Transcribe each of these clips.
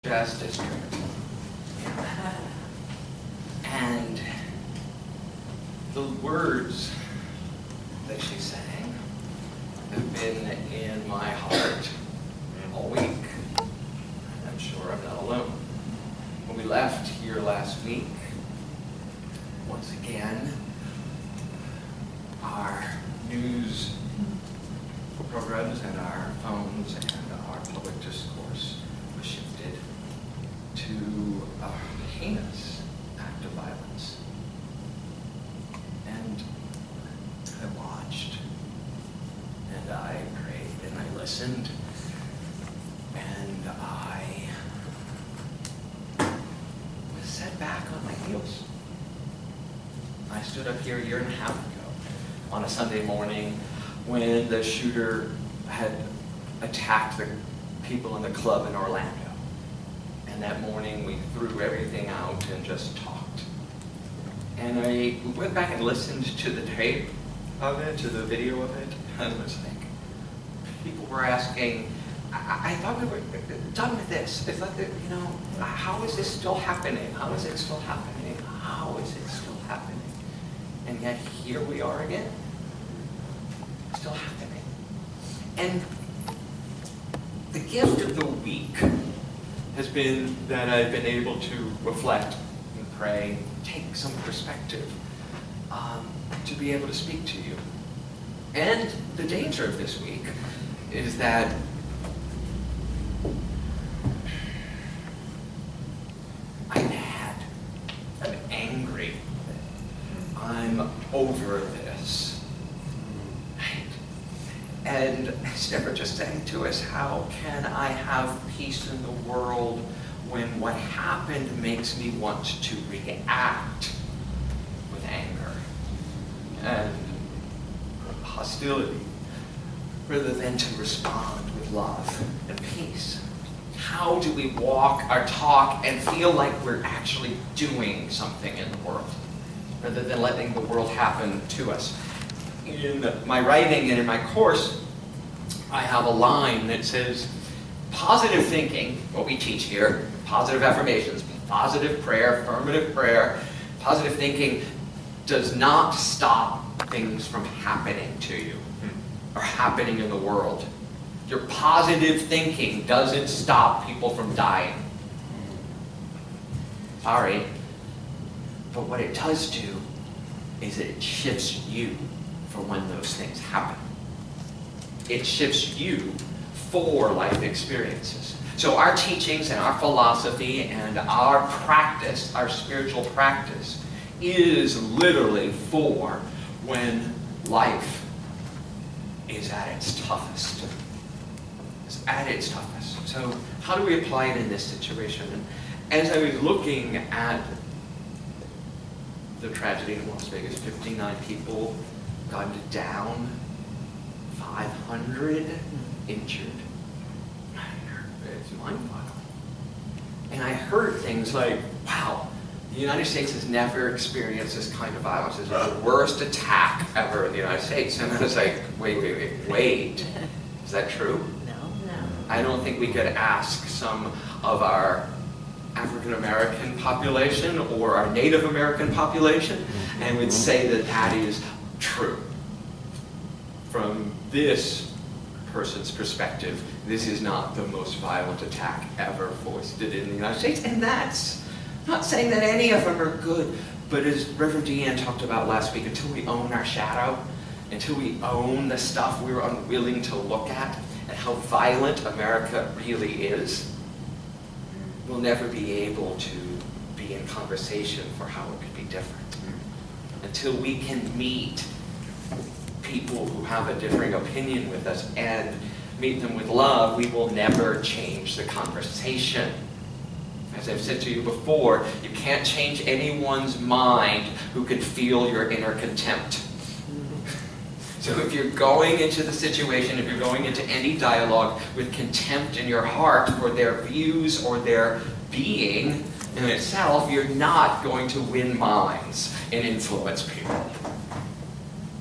Jazz District. And the words that she sang have been in my heart all week. I'm sure I'm not alone. When we left here last week, once again, our news programs and our phones and our public discourse was shifted to a heinous act of violence. And I watched, and I prayed, and I listened, and I was set back on my heels. I stood up here a year and a half ago on a Sunday morning when the shooter had attacked the people in the club in Orlando. And that morning we threw everything out and just talked. And I went back and listened to the tape of it, to the video of it, and I was like, people were asking, I thought we were done with this. It's like, how is this still happening? How is it still happening? How is it still happening? And yet here we are again. Still happening. And the gift of the week has been that I've been able to reflect and pray, take some perspective, to be able to speak to you. And the danger of this week is that I'm mad, I'm angry, I'm over this. And Deborah just said to us, how can I have peace in the world when what happened makes me want to react with anger and hostility rather than to respond with love and peace? How do we walk or talk and feel like we're actually doing something in the world rather than letting the world happen to us? In my writing and in my course, I have a line that says, positive thinking, what we teach here, positive affirmations, positive prayer, affirmative prayer, positive thinking does not stop things from happening to you or happening in the world. Your positive thinking doesn't stop people from dying. Sorry, but what it does do is it shifts you for when those things happen. It shifts you for life experiences. So our teachings and our philosophy and our practice, our spiritual practice, is literally for when life is at its toughest. It's at its toughest. So how do we apply it in this situation? And as I was looking at the tragedy in Las Vegas, 59 people gunned down, 500 injured. It's mind-boggling. And I heard things like, wow, the United States has never experienced this kind of violence. This is the worst attack ever in the United States. And I was like, wait. Is that true? No. I don't think we could ask some of our African American population or our Native American population and would say that that is true. From this person's perspective, this is not the most violent attack ever foisted in the United States. And that's not saying that any of them are good, but as Reverend Deanne talked about last week, until we own our shadow, until we own the stuff we're unwilling to look at and how violent America really is, we'll never be able to be in conversation for how it could be different. Until we can meet people who have a differing opinion with us and meet them with love, we will never change the conversation. As I've said to you before, you can't change anyone's mind who can feel your inner contempt. So if you're going into the situation, if you're going into any dialogue with contempt in your heart for their views or their being in itself, you're not going to win minds and influence people.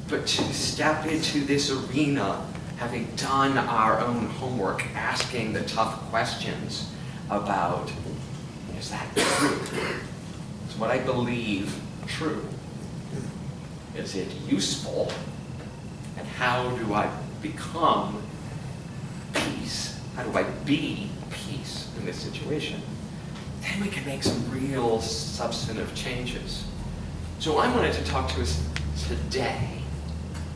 But to step into this arena, having done our own homework, asking the tough questions, about, is that true? Is what I believe true? Is it useful? And how do I become peace? How do I be peace in this situation? Then we can make some real substantive changes. So I wanted to talk to us today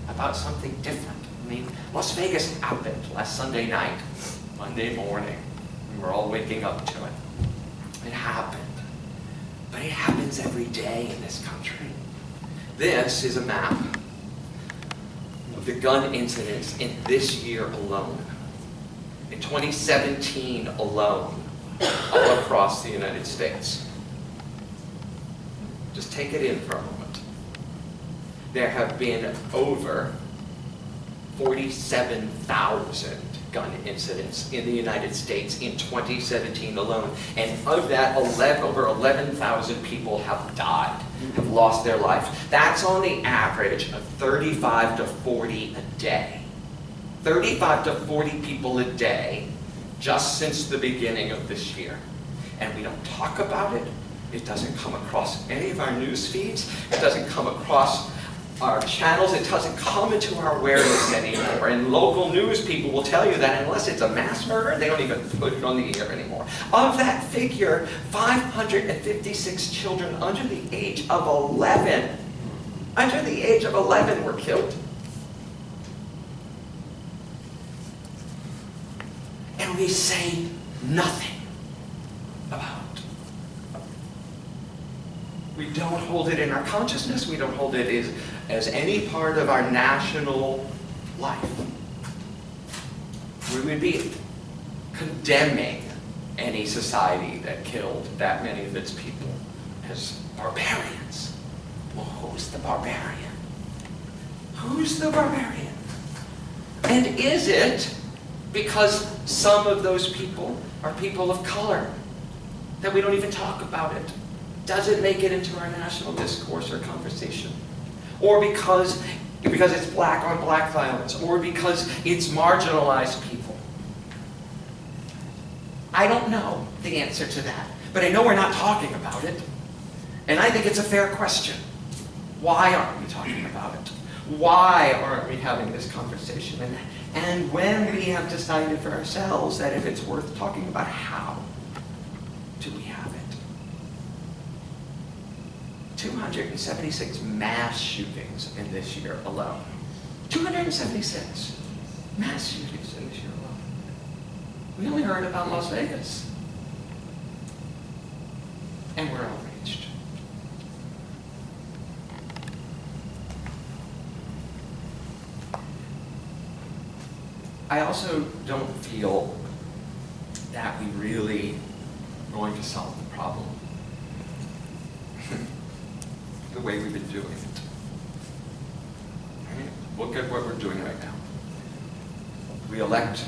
about something different. I mean, Las Vegas happened last Sunday night, Monday morning. We were all waking up to it. It happened. But it happens every day in this country. This is a map of the gun incidents in this year alone. In 2017 alone, all across the United States. Just take it in for a moment. There have been over 47,000 gun incidents in the United States in 2017 alone. And of that, over 11,000 people have died, have lost their life. That's on the average of 35 to 40 a day. 35 to 40 people a day just since the beginning of this year. And we don't talk about it. It doesn't come across any of our news feeds. It doesn't come across our channels. It doesn't come into our awareness anymore. And local news people will tell you that unless it's a mass murder, they don't even put it on the air anymore. Of that figure, 556 children under the age of 11, were killed. And we say nothing about it. We don't hold it in our consciousness. We don't hold it as any part of our national life. We would be condemning any society that killed that many of its people as barbarians. Well, who's the barbarian? Who's the barbarian? And is it because some of those people are people of color that we don't even talk about it? Does it make it into our national discourse or conversation? Or because it's black on black violence, or because it's marginalized people? I don't know the answer to that, but I know we're not talking about it. And I think it's a fair question. Why aren't we talking about it? Why aren't we having this conversation? And when we have decided for ourselves that if it's worth talking about, how do we have it? 276 mass shootings in this year alone. 276 mass shootings in this year alone. We only heard about Las Vegas. And we're outraged. I also don't feel that we really are going to solve the problem the way we've been doing it. Right? Look at what we're doing right now. We elect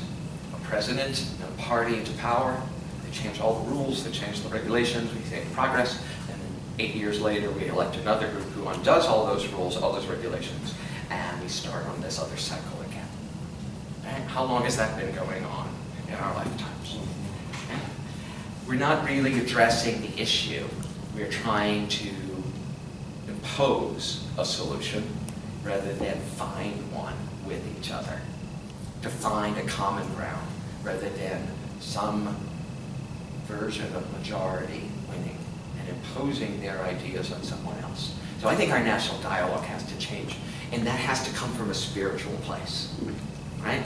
a president and a party into power. They change all the rules, they change the regulations, we make progress, and then 8 years later we elect another group who undoes all those rules, all those regulations, and we start on this other cycle again. Right? How long has that been going on in our lifetimes? Okay? We're not really addressing the issue. We're trying to impose a solution rather than find one with each other. To find a common ground rather than some version of majority winning and imposing their ideas on someone else. So I think our national dialogue has to change, and that has to come from a spiritual place, right?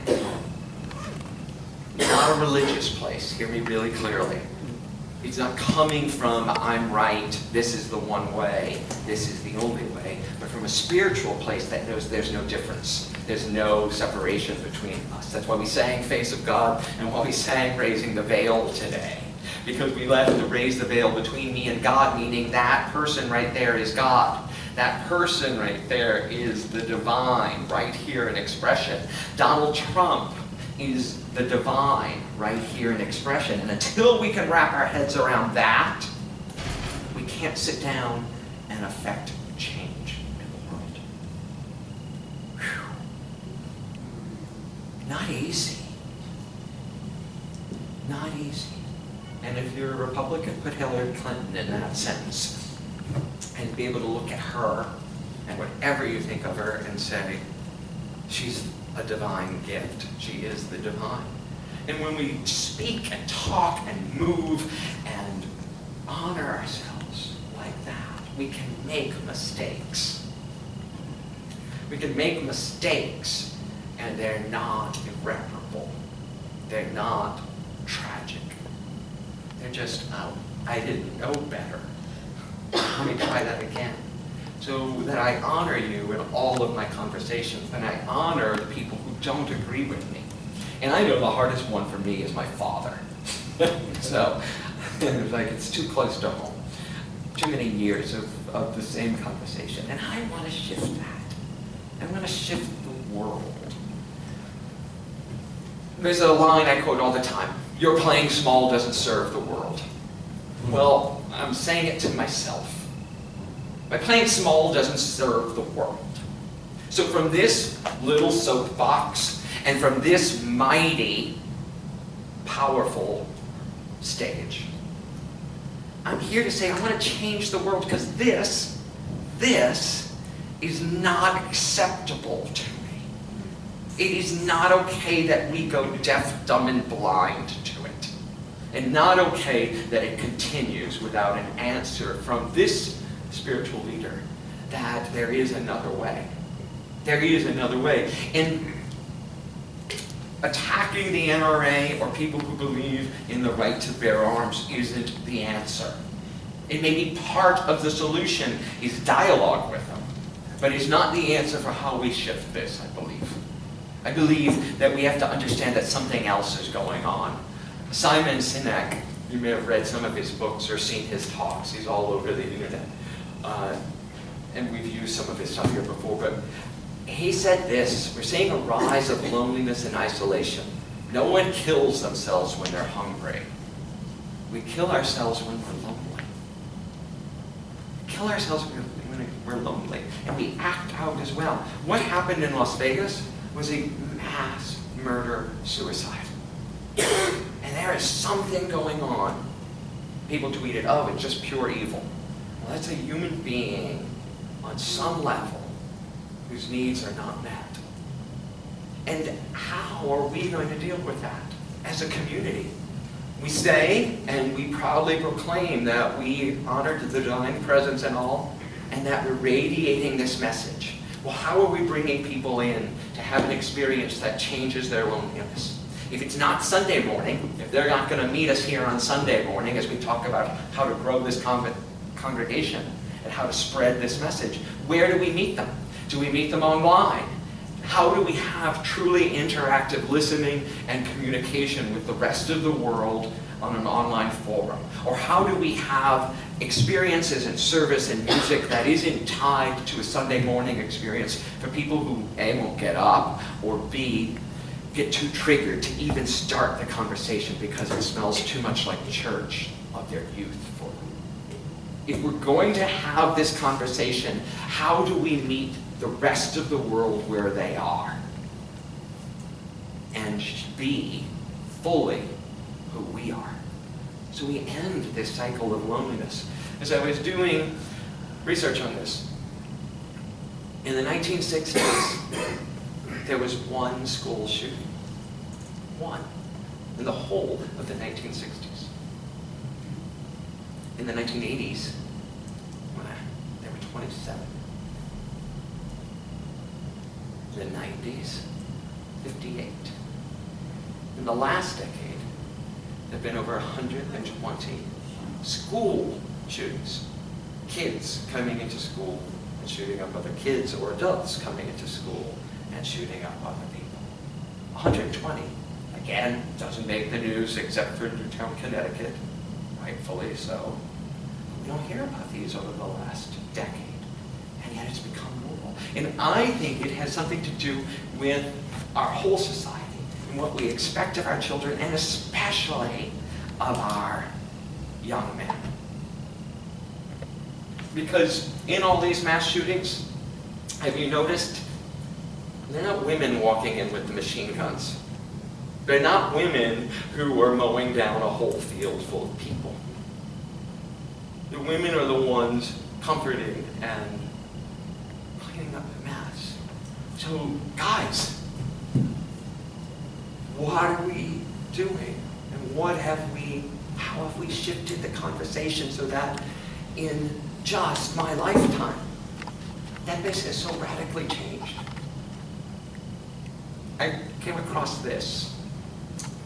Not a religious place, hear me really clearly. It's not coming from, I'm right, this is the one way, this is the only way, but from a spiritual place that knows there's no difference. There's no separation between us. That's why we sang Face of God and why we sang Raising the Veil today. Because we left to raise the veil between me and God, meaning that person right there is God. That person right there is the divine, right here in expression. Donald Trump is the divine right here in expression. And until we can wrap our heads around that, we can't sit down and affect change in the world. Whew. Not easy. Not easy. And if you're a Republican, put Hillary Clinton in that sentence. And be able to look at her and whatever you think of her and say, she's a divine gift. She is the divine. And when we speak and talk and move and honor ourselves like that, we can make mistakes. We can make mistakes, and they're not irreparable. They're not tragic. They're just, oh, I didn't know better. Let me try that again. So that I honor you in all of my conversations, and I honor the people who don't agree with me. And I know the hardest one for me is my father. So, it's like it's too close to home. Too many years of the same conversation. And I want to shift that. I want to shift the world. There's a line I quote all the time. Your playing small doesn't serve the world. Well, I'm saying it to myself. My playing small doesn't serve the world. So from this little soapbox and from this mighty, powerful stage, I'm here to say I want to change the world because this is not acceptable to me. It is not okay that we go deaf, dumb, and blind to it. And not okay that it continues without an answer from this spiritual leader that there is another way. There is another way. And attacking the NRA or people who believe in the right to bear arms isn't the answer. It may be part of the solution is dialogue with them, but it's not the answer for how we shift this, I believe. I believe that we have to understand that something else is going on. Simon Sinek, you may have read some of his books or seen his talks. He's all over the internet. And we've used some of his stuff here before, but he said this: we're seeing a rise of loneliness and isolation. No one kills themselves when they're hungry. We kill ourselves when we're lonely. We kill ourselves when we're lonely. And we act out as well. What happened in Las Vegas was a mass murder suicide. And there is something going on. People tweeted, oh, it's just pure evil. Well, that's a human being on some level whose needs are not met. And how are we going to deal with that as a community? We say, and we proudly proclaim that we honor the divine presence and all, and that we're radiating this message. Well, how are we bringing people in to have an experience that changes their loneliness? If it's not Sunday morning, if they're not going to meet us here on Sunday morning as we talk about how to grow this congregation and how to spread this message, where do we meet them? Do we meet them online? How do we have truly interactive listening and communication with the rest of the world on an online forum? Or how do we have experiences and service and music that isn't tied to a Sunday morning experience for people who A, won't get up, or B, get too triggered to even start the conversation because it smells too much like church of their youth for them? If we're going to have this conversation, how do we meet the rest of the world where they are and be fully who we are? So we end this cycle of loneliness. As I was doing research on this, in the 1960s, there was one school shooting. One. In the whole of the 1960s. In the 1980s, there were 27. In the 90s, 58. In the last decade, there have been over 120 school shootings. Kids coming into school and shooting up other kids, or adults coming into school and shooting up other people. 120. Again, doesn't make the news except for Newtown, Connecticut. Rightfully so. We don't hear about these over the last decade. And yet it's become normal. And I think it has something to do with our whole society and what we expect of our children, and especially of our young men. Because in all these mass shootings, have you noticed, they're not women walking in with the machine guns. They're not women who are mowing down a whole field full of people. The women are the ones comforting and cleaning up the mess. So, guys, what are we doing? And how have we shifted the conversation so that in just my lifetime, that this has so radically changed? I came across this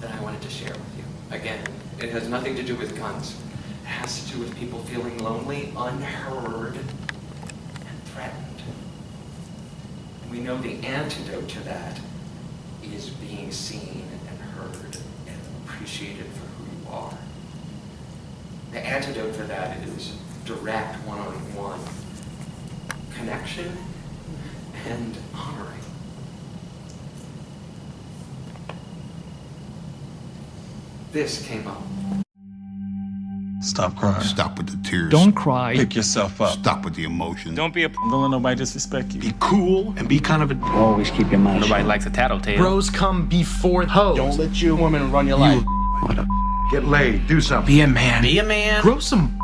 that I wanted to share with you. Again, it has nothing to do with guns. It has to do with people feeling lonely, unheard, and threatened. And we know the antidote to that is being seen and heard and appreciated for who you are. The antidote for that is direct one-on-one connection and honoring. This came up. Stop crying. Stop with the tears. Don't cry. Pick yourself up. Stop with the emotion. Don't let nobody disrespect you. Be cool and be kind of a... Always keep your mouth Nobody shut. likes a tattletale. Bros come before hoes. Don't let your woman run your life. What a... Get laid. Do something. Be a man. Be a man. Grow some.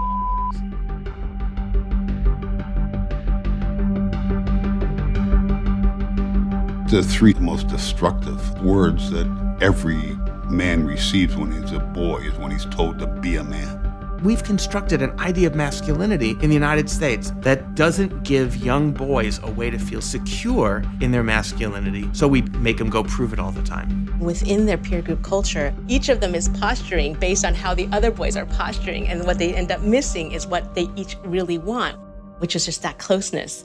The three most destructive words that every man receives when he's a boy is when he's told to be a man. We've constructed an idea of masculinity in the United States that doesn't give young boys a way to feel secure in their masculinity, so we make them go prove it all the time. Within their peer group culture, each of them is posturing based on how the other boys are posturing, and what they end up missing is what they each really want, which is just that closeness.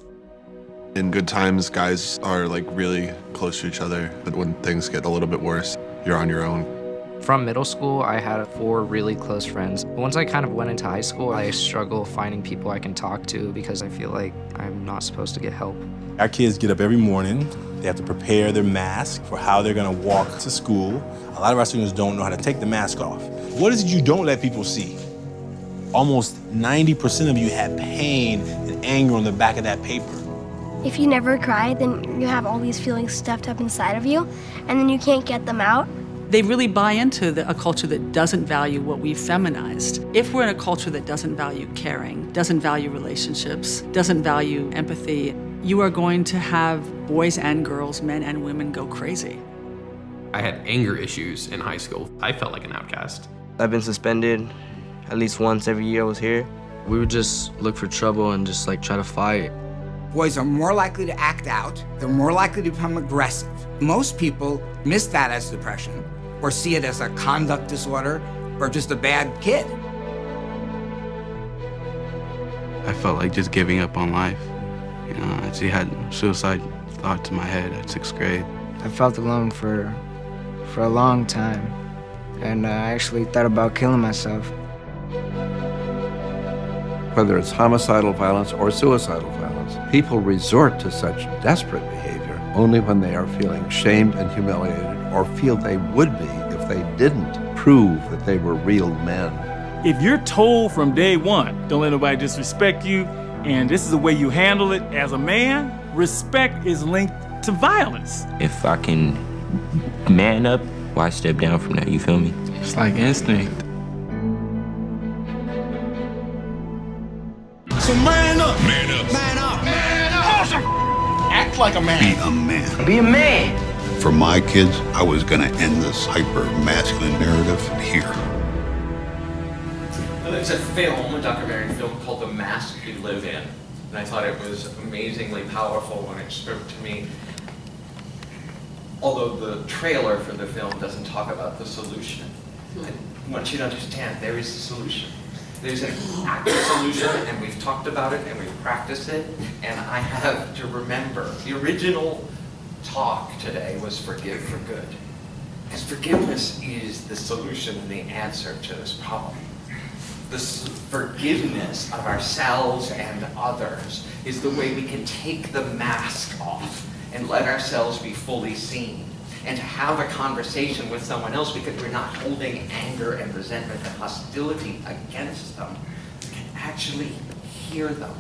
In good times, guys are like really close to each other, but when things get a little bit worse, you're on your own. From middle school, I had 4 really close friends. Once I kind of went into high school, I struggle finding people I can talk to because I feel like I'm not supposed to get help. Our kids get up every morning. They have to prepare their mask for how they're gonna walk to school. A lot of our students don't know how to take the mask off. What is it you don't let people see? Almost 90% of you have pain and anger on the back of that paper. If you never cry, then you have all these feelings stuffed up inside of you, and then you can't get them out. They really buy into a culture that doesn't value what we've feminized. If we're in a culture that doesn't value caring, doesn't value relationships, doesn't value empathy, you are going to have boys and girls, men and women go crazy. I had anger issues in high school. I felt like an outcast. I've been suspended at least once every year I was here. We would just look for trouble and just like try to fight. Boys are more likely to act out. They're more likely to become aggressive. Most people miss that as depression or see it as a conduct disorder or just a bad kid. I felt like just giving up on life. You know, I actually had suicide thoughts in my head at 6th grade. I felt alone for a long time, and I actually thought about killing myself. Whether it's homicidal violence or suicidal violence, people resort to such desperate behavior only when they are feeling shamed and humiliated or feel they would be if they didn't prove that they were real men. If you're told from day one, don't let nobody disrespect you, and this is the way you handle it as a man, respect is linked to violence. If I can man up, why step down from that, you feel me? It's like instinct. So man up! Man up. Man up! Man up! Awesome! Act like a man. Be a man. Be a man! For my kids, I was gonna end this hyper-masculine narrative here. There's a film, a documentary film called The Mask You Live In, and I thought it was amazingly powerful when it spoke to me. Although the trailer for the film doesn't talk about the solution. I want you to understand there is a solution. There's an active solution, and we've talked about it, and we've practiced it, and I have to remember, the original talk today was forgive for good. Because forgiveness is the solution and the answer to this problem. The forgiveness of ourselves and others is the way we can take the mask off and let ourselves be fully seen. And to have a conversation with someone else because we're not holding anger and resentment and hostility against them. We can actually hear them.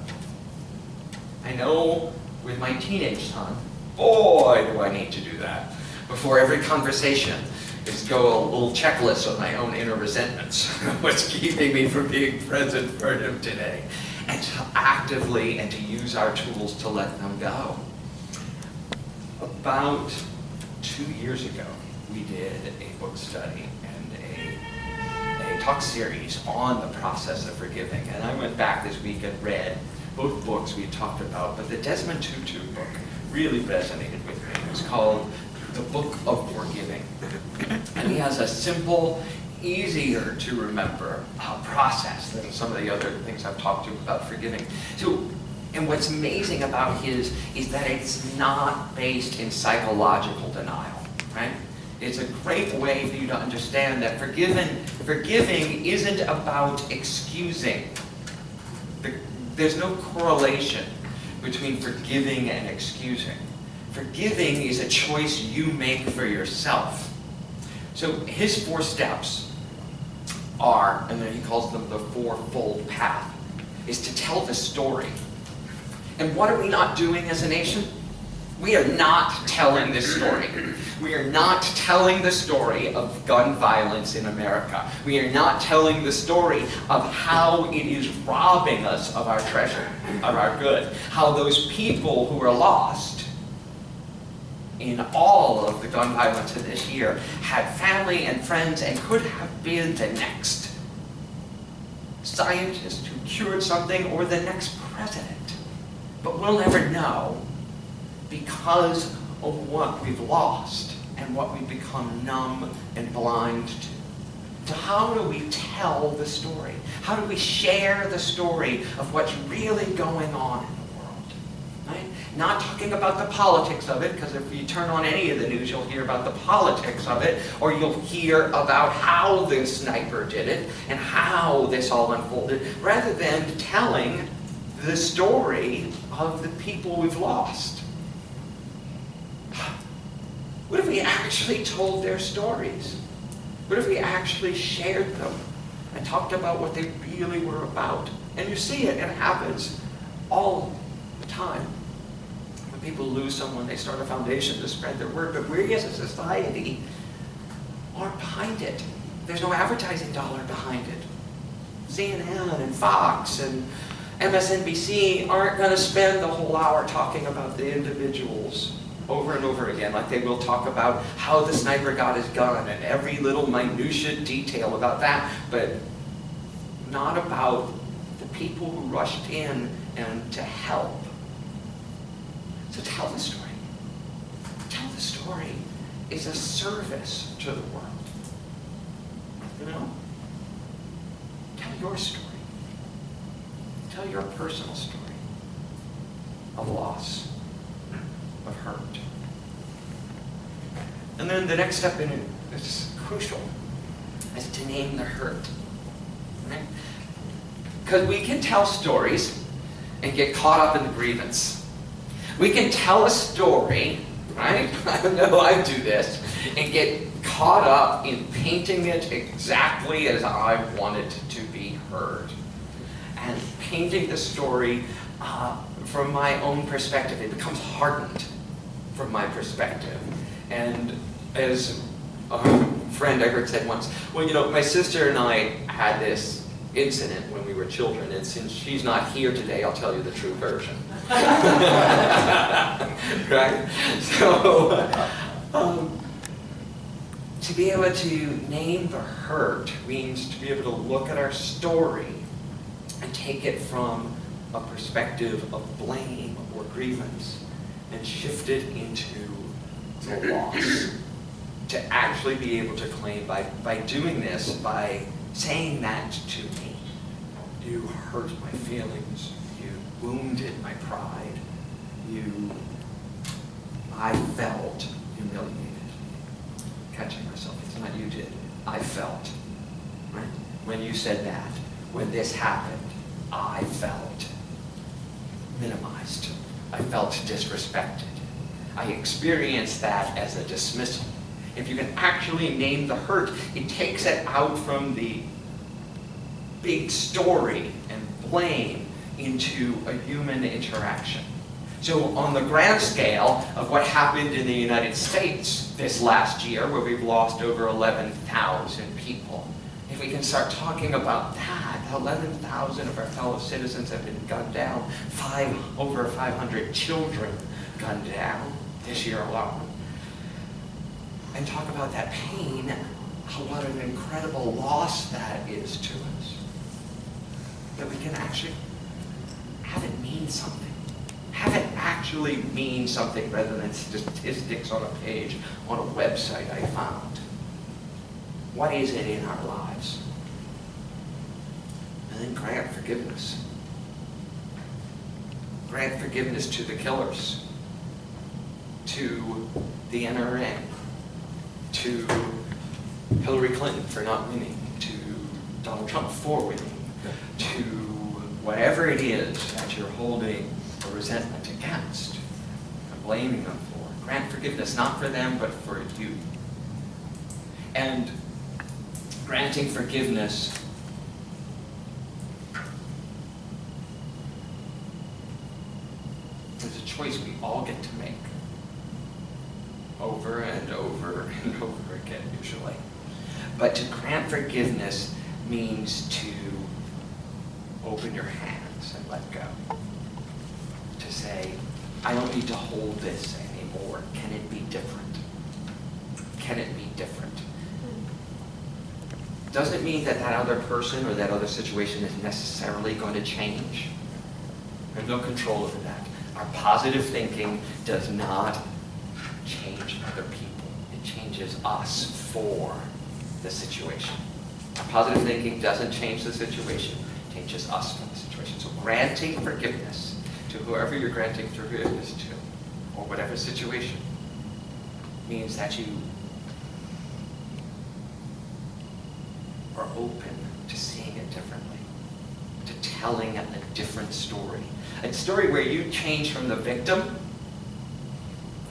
I know with my teenage son, boy, do I need to do that before every conversation. is go a little checklist of my own inner resentments, what's keeping me from being present for him today, and to actively and to use our tools to let them go. About 2 years ago, we did a book study and a talk series on the process of forgiving. And I went back this week and read both books we talked about, but the Desmond Tutu book really resonated with me. It's called The Book of Forgiving. And he has a simple, easier to remember process than some of the other things I've talked to about forgiving. So, and what's amazing about his is that it's not based in psychological denial, right? It's a great way for you to understand that forgiving isn't about excusing. There's no correlation between forgiving and excusing. Forgiving is a choice you make for yourself. So his 4 steps are, and then he calls them the 4-fold path, is to tell the story. And what are we not doing as a nation? We are not telling this story. We are not telling the story of gun violence in America. We are not telling the story of how it is robbing us of our treasure, of our good. How those people who are lost in all of the gun violence of this year had family and friends and could have been the next scientist who cured something or the next president. But we'll never know because of what we've lost and what we've become numb and blind to. So how do we tell the story? How do we share the story of what's really going on in the world? Right? Not talking about the politics of it, because if you turn on any of the news, you'll hear about the politics of it, or you'll hear about how the sniper did it and how this all unfolded, rather than telling the story of the people we've lost. What if we actually told their stories? What if we actually shared them and talked about what they really were about? And you see it, it happens all the time. When people lose someone, they start a foundation to spread their word, but we as a society aren't behind it. There's no advertising dollar behind it. CNN and Fox and MSNBC aren't going to spend the whole hour talking about the individuals over and over again, like they will talk about how the sniper got his gun and every little minutiae detail about that, but not about the people who rushed in and to help. So tell the story. Tell the story is a service to the world. You know? Tell your story. Tell your personal story of loss, of hurt. And then the next step in it is crucial, is to name the hurt. Right? Because we can tell stories and get caught up in the grievance. We can tell a story, right? I know I do this, and get caught up in painting it exactly as I want it to be heard. And painting the story from my own perspective. It becomes hardened from my perspective. And as a friend I heard said once, well, you know, my sister and I had this incident when we were children, and since she's not here today, I'll tell you the true version. Right? So, to be able to name the hurt means to be able to look at our story and take it from a perspective of blame or grievance and shift it into the loss. To actually be able to claim by doing this, by saying that to me, you hurt my feelings, you wounded my pride, I felt humiliated. Catching myself, it's not you did, I felt. Right? When you said that, when this happened, I felt minimized. I felt disrespected. I experienced that as a dismissal. If you can actually name the hurt, it takes it out from the big story and blame into a human interaction. So on the grand scale of what happened in the United States this last year, where we've lost over 11,000 people, if we can start talking about that, 11,000 of our fellow citizens have been gunned down, over 500 children gunned down this year alone, and talk about that pain, what an incredible loss that is to us, that we can actually have it mean something. Have it actually mean something rather than statistics on a page on a website I found. What is it in our lives? And then grant forgiveness. Grant forgiveness to the killers, to the NRA, to Hillary Clinton for not winning, to Donald Trump for winning, to whatever it is that you're holding a resentment against and blaming them for. Grant forgiveness, not for them, but for you. And granting forgiveness is a choice we all get to make over and over and over again, usually. But to grant forgiveness means to open your hands and let go. To say, I don't need to hold this anymore. Can it be different? Can it be different? Doesn't mean that that other person or that other situation is necessarily going to change. There's no control over that. Our positive thinking does not change other people. It changes us for the situation. Our positive thinking doesn't change the situation. It changes us for the situation. So granting forgiveness to whoever you're granting forgiveness to, or whatever situation, means that you are open to seeing it differently, to telling a different story. A story where you change from the victim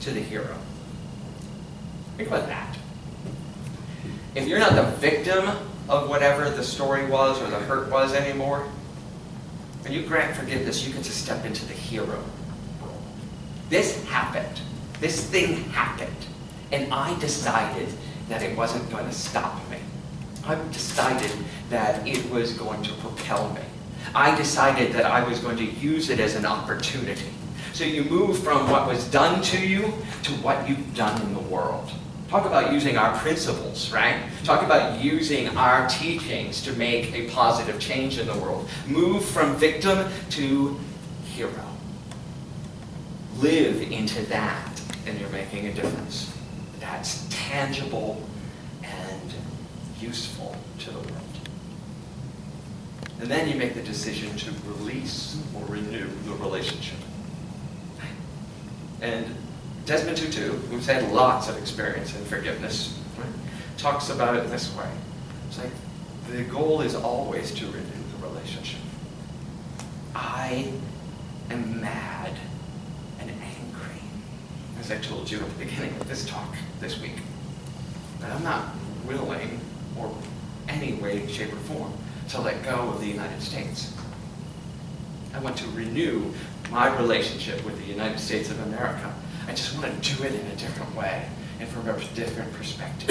to the hero. Think about that. If you're not the victim of whatever the story was or the hurt was anymore, when you grant forgiveness, you get to step into the hero role. This happened. This thing happened. And I decided that it wasn't going to stop me. I decided that it was going to propel me. I decided that I was going to use it as an opportunity. So you move from what was done to you to what you've done in the world. Talk about using our principles, right? Talk about using our teachings to make a positive change in the world. Move from victim to hero. Live into that, and you're making a difference. That's tangible and useful to the world. And then you make the decision to release or renew the relationship. And Desmond Tutu, who's had lots of experience in forgiveness, right, talks about it this way. It's like, the goal is always to renew the relationship. I am mad and angry, as I told you at the beginning of this talk this week. And I'm not willing, or any way, shape, or form, to let go of the United States. I want to renew my relationship with the United States of America. I just want to do it in a different way and from a different perspective.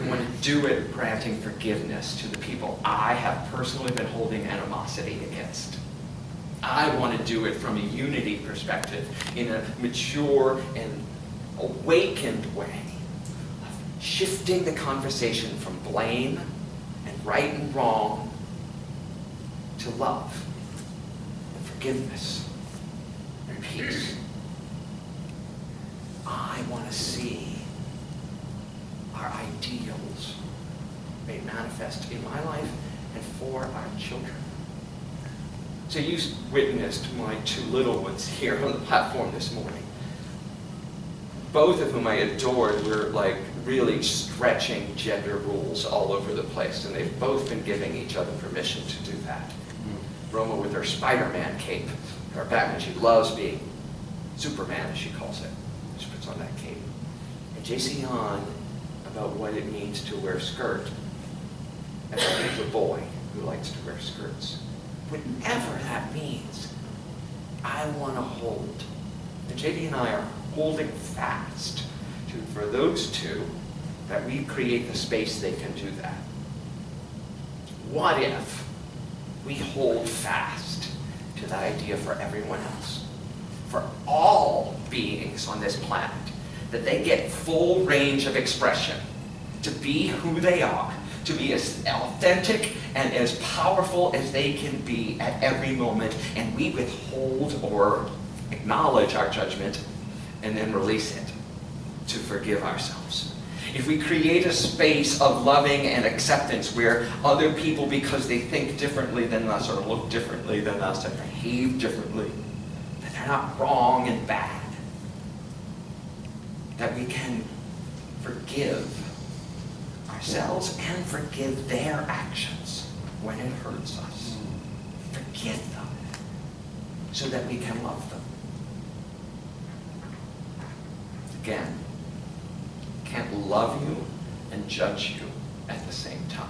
I want to do it granting forgiveness to the people I have personally been holding animosity against. I want to do it from a unity perspective, in a mature and awakened way, of shifting the conversation from blame and right and wrong to love and forgiveness and peace. I want to see our ideals made manifest in my life and for our children. So you witnessed my two little ones here on the platform this morning. Both of whom I adored were like really stretching gender rules all over the place, and they've both been giving each other permission to do that. Roma with her Spider-Man cape, her Batman, she loves being Superman, as she calls it. She puts on that cape. And JC on about what it means to wear a skirt. And he's a boy who likes to wear skirts. Whatever that means, I want to hold And JD and I are holding fast for those two, that we create the space they can do that. What if we hold fast to that idea for everyone else, for all beings on this planet, that they get full range of expression, to be who they are, to be as authentic and as powerful as they can be at every moment, and we withhold or acknowledge our judgment and then release it to forgive ourselves. If we create a space of loving and acceptance where other people, because they think differently than us or look differently than us and behave differently, that they're not wrong and bad, that we can forgive ourselves and forgive their actions when it hurts us. Forgive them so that we can love them. Again, can't love you and judge you at the same time.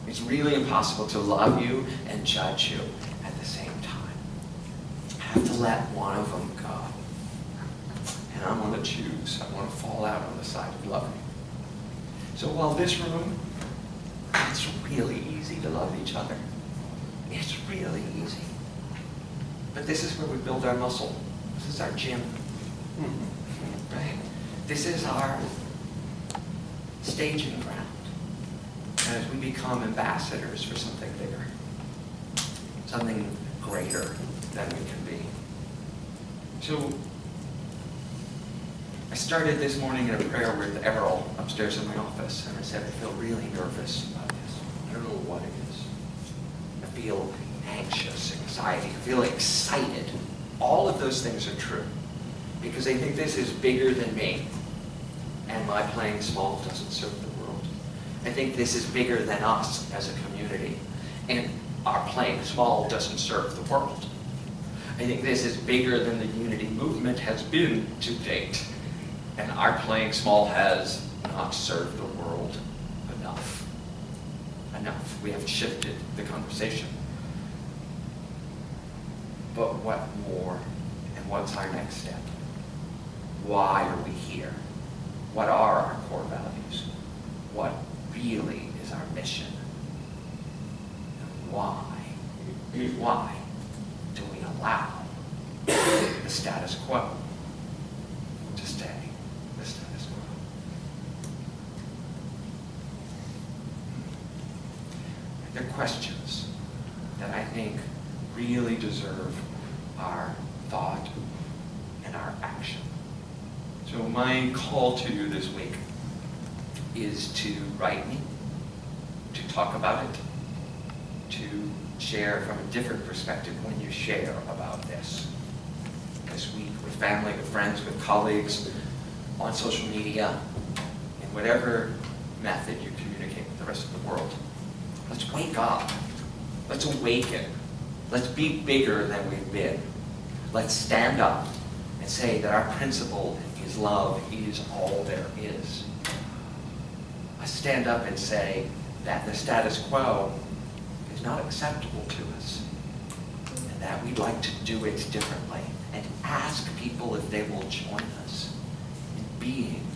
It's really impossible to love you and judge you at the same time. I have to let one of them go. And I'm going to choose. I want to fall out on the side of loving. So while this room, it's really easy to love each other. It's really easy. But this is where we build our muscle. This is our gym. Right? This is our staging ground as we become ambassadors for something bigger, something greater than we can be. So I started this morning in a prayer with Errol upstairs in my office, and I said, I feel really nervous about this. I don't know what it is. I feel anxious, anxiety, I feel excited. All of those things are true, because I think this is bigger than me, and my playing small doesn't serve the world. I think this is bigger than us as a community, and our playing small doesn't serve the world. I think this is bigger than the unity movement has been to date, and our playing small has not served the world enough. Enough. We haven't shifted the conversation. But what more, and what's our next step? Why are we here? What are our core values? What really is our mission? And why do we allow the status quo to stay the status quo? They're questions that I think really deserve our thought and our action. So my call to you this week is to write me, to talk about it, to share from a different perspective when you share about this week with family, with friends, with colleagues, on social media, in whatever method you communicate with the rest of the world. Let's wake up. Let's awaken. Let's be bigger than we've been. Let's stand up and say that our principle is love is all there is. Let's stand up and say that the status quo is not acceptable to us, and that we'd like to do it differently, and ask people if they will join us in being